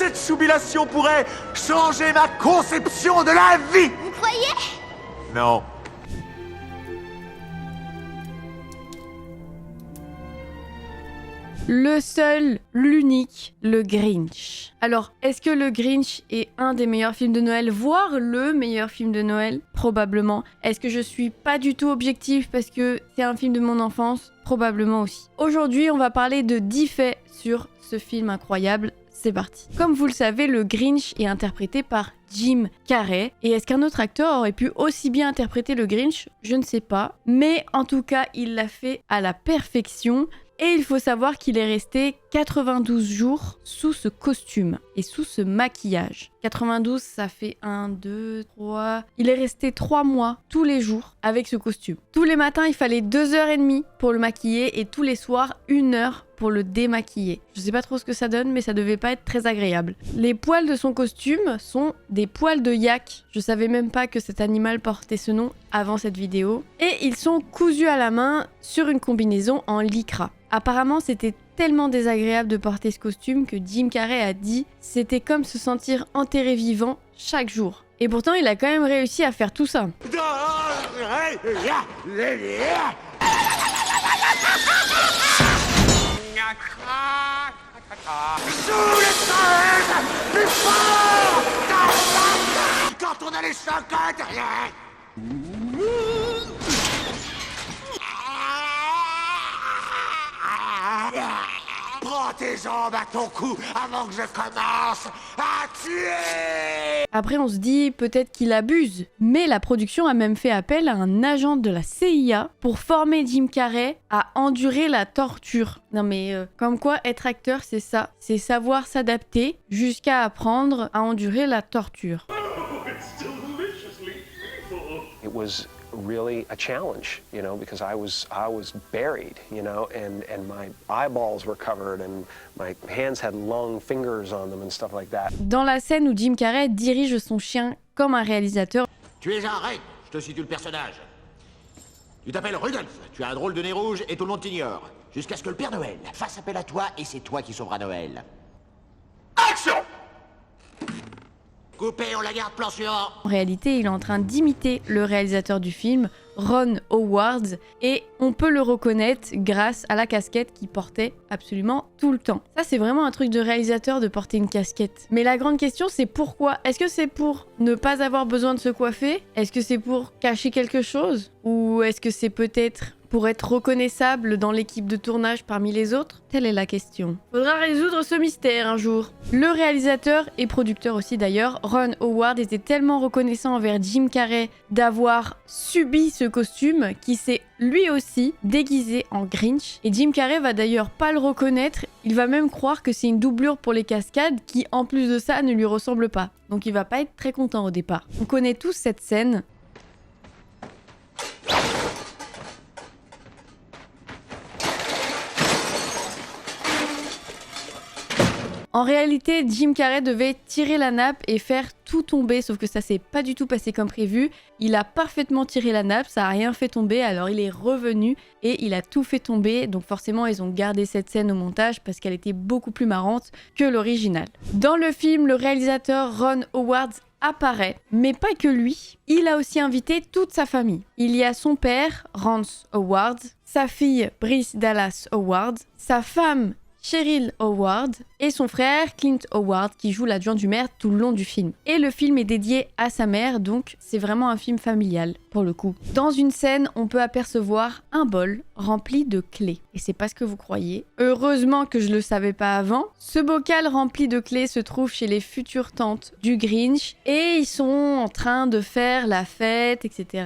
cette jubilation pourrait changer ma conception de la vie. Vous croyez? Non. Le seul, l'unique, le Grinch. Alors, est-ce que le Grinch est un des meilleurs films de Noël, voire le meilleur film de Noël? Probablement. Est-ce que je suis pas du tout objective parce que c'est un film de mon enfance? Probablement aussi. Aujourd'hui, on va parler de 10 faits sur ce film incroyable. C'est parti. Comme vous le savez, le Grinch est interprété par Jim Carrey. Et est-ce qu'un autre acteur aurait pu aussi bien interpréter le Grinch? Je ne sais pas. Mais en tout cas, il l'a fait à la perfection. Et il faut savoir qu'il est resté 92 jours sous ce costume et sous ce maquillage. 92, ça fait 1, 2, 3... Il est resté 3 mois tous les jours avec ce costume. Tous les matins, il fallait 2h30 pour le maquiller et tous les soirs, 1 heure pour le démaquiller. Je sais pas trop ce que ça donne, mais ça devait pas être très agréable. Les poils de son costume sont des poils de yak. Je savais même pas que cet animal portait ce nom avant cette vidéo. Et ils sont cousus à la main sur une combinaison en lycra. Apparemment, c'était tellement désagréable de porter ce costume que Jim Carrey a dit c'était comme se sentir enterré vivant chaque jour. Et pourtant, il a quand même réussi à faire tout ça. Quand on a les chocottes. Prends tes jambes à ton cou avant que je commence à tuer. Après, on se dit peut-être qu'il abuse. Mais la production a même fait appel à un agent de la CIA pour former Jim Carrey à endurer la torture. Non mais, comme quoi être acteur, c'est ça. C'est savoir s'adapter jusqu'à apprendre à endurer la torture. It was really a challenge, you know, because I was buried, you know, and my eyeballs were covered and my hands had long fingers on them and stuff like that. Dans la scène où Jim Carrey dirige son chien comme un réalisateur, Tu es un règne, je te situe le personnage. Tu t'appelles Rudolph, tu as un drôle de nez rouge et tout le monde t'ignore. Jusqu'à ce que le Père Noël fasse appel à toi et c'est toi qui sauveras Noël. Action. Coupé, on la garde, plan suivant. en réalité, il est en train d'imiter le réalisateur du film, Ron Howard, et on peut le reconnaître grâce à la casquette qu'il portait absolument tout le temps. Ça, c'est vraiment un truc de réalisateur de porter une casquette. Mais la grande question, c'est pourquoi? Est-ce que c'est pour ne pas avoir besoin de se coiffer? Est-ce que c'est pour cacher quelque chose? Ou est-ce que c'est peut-être pour être reconnaissable dans l'équipe de tournage parmi les autres? Telle est la question. Faudra résoudre ce mystère un jour. Le réalisateur et producteur aussi d'ailleurs, Ron Howard, était tellement reconnaissant envers Jim Carrey d'avoir subi ce costume qu'il s'est lui aussi déguisé en Grinch. Et Jim Carrey va d'ailleurs pas le reconnaître, il va même croire que c'est une doublure pour les cascades qui en plus de ça ne lui ressemble pas. Donc il va pas être très content au départ. On connaît tous cette scène. En réalité, Jim Carrey devait tirer la nappe et faire tout tomber, sauf que ça s'est pas du tout passé comme prévu. Il a parfaitement tiré la nappe, ça a rien fait tomber, alors il est revenu et il a tout fait tomber. Donc forcément, ils ont gardé cette scène au montage parce qu'elle était beaucoup plus marrante que l'original. Dans le film, le réalisateur Ron Howard apparaît, mais pas que lui. Il a aussi invité toute sa famille. Il y a son père, Rance Howard, sa fille, Brice Dallas Howard, sa femme, Cheryl Howard, et son frère Clint Howard qui joue l'adjoint du maire tout le long du film. Et le film est dédié à sa mère, donc c'est vraiment un film familial pour le coup. Dans une scène, on peut apercevoir un bol rempli de clés. Et c'est pas ce que vous croyez. Heureusement que je le savais pas avant. Ce bocal rempli de clés se trouve chez les futures tantes du Grinch et ils sont en train de faire la fête, etc.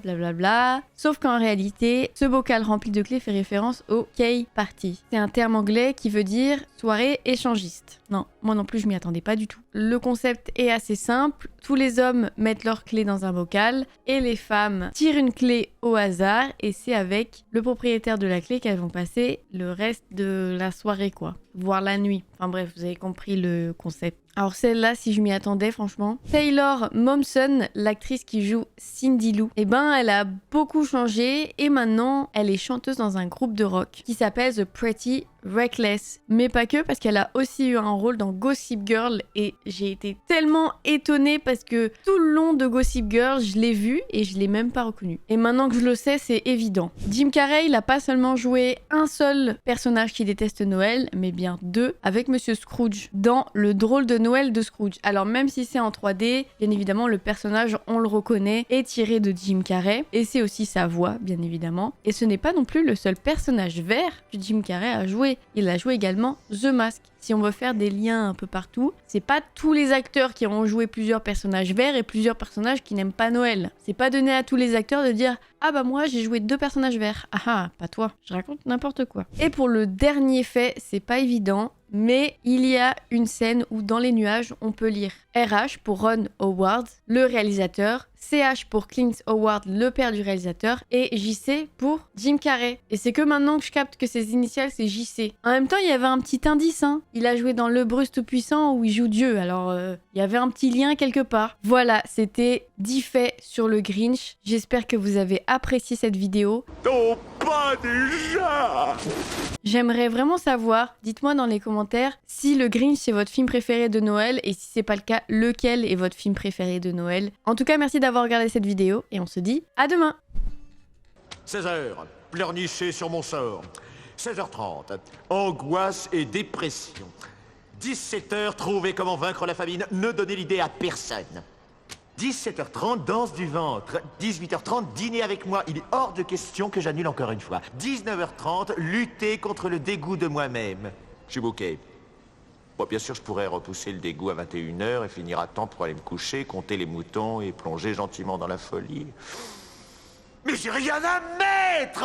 Blablabla. Sauf qu'en réalité, ce bocal rempli de clés fait référence au Key Party. C'est un terme anglais qui veut dire soirée échangiste. Non, moi non plus je m'y attendais pas du tout. Le concept est assez simple, tous les hommes mettent leurs clés dans un bocal et les femmes tirent une clé au hasard et c'est avec le propriétaire de la clé qu'elles vont passer le reste de la soirée quoi, voire la nuit. Enfin bref, vous avez compris le concept. Alors celle-là, si je m'y attendais franchement. Taylor Momsen, l'actrice qui joue Cindy Lou, eh ben elle a beaucoup changé et maintenant elle est chanteuse dans un groupe de rock qui s'appelle The Pretty Reckless. Mais pas que, parce qu'elle a aussi eu un rôle dans Gossip Girl et j'ai été tellement étonnée parce que tout le long de Gossip Girl, je l'ai vu et je l'ai même pas reconnu. Et maintenant que je le sais, c'est évident. Jim Carrey, il a pas seulement joué un seul personnage qui déteste Noël, mais bien deux, avec Monsieur Scrooge, dans Le drôle de Noël de Scrooge. Alors même si c'est en 3D, bien évidemment, le personnage, on le reconnaît, est tiré de Jim Carrey, et c'est aussi sa voix, bien évidemment. Et ce n'est pas non plus le seul personnage vert que Jim Carrey a joué. Il a joué également The Mask. Si on veut faire des liens un peu partout, c'est pas tous les acteurs qui ont joué plusieurs personnages verts et plusieurs personnages qui n'aiment pas Noël. C'est pas donné à tous les acteurs de dire « Ah bah moi j'ai joué 2 personnages verts. Ah ah, pas toi. Je raconte n'importe quoi. » Et pour le dernier fait, c'est pas évident, mais il y a une scène où dans les nuages, on peut lire RH pour Ron Howard, le réalisateur, CH pour Clint Howard, le père du réalisateur, et JC pour Jim Carrey. Et c'est que maintenant que je capte que ses initiales, c'est JC. En même temps, il y avait un petit indice, hein. Il a joué dans Le Bruce Tout-Puissant où il joue Dieu, alors il y avait un petit lien quelque part. Voilà, c'était 10 faits sur le Grinch. J'espère que vous avez apprécié cette vidéo. Non, pas déjà! J'aimerais vraiment savoir, dites-moi dans les commentaires, si le Grinch c'est votre film préféré de Noël et si c'est pas le cas, lequel est votre film préféré de Noël. En tout cas, merci d'avoir regardé cette vidéo et on se dit à demain. 16h, pleurnicher sur mon sort. 16h30, angoisse et dépression. 17h, trouver comment vaincre la famine, ne donner l'idée à personne. 17h30, danse du ventre. 18h30, dîner avec moi. Il est hors de question que j'annule encore une fois. 19h30, lutter contre le dégoût de moi-même. Je suis bouqué. Bon, bien sûr, je pourrais repousser le dégoût à 21h et finir à temps pour aller me coucher, compter les moutons et plonger gentiment dans la folie. Mais j'ai rien à mettre!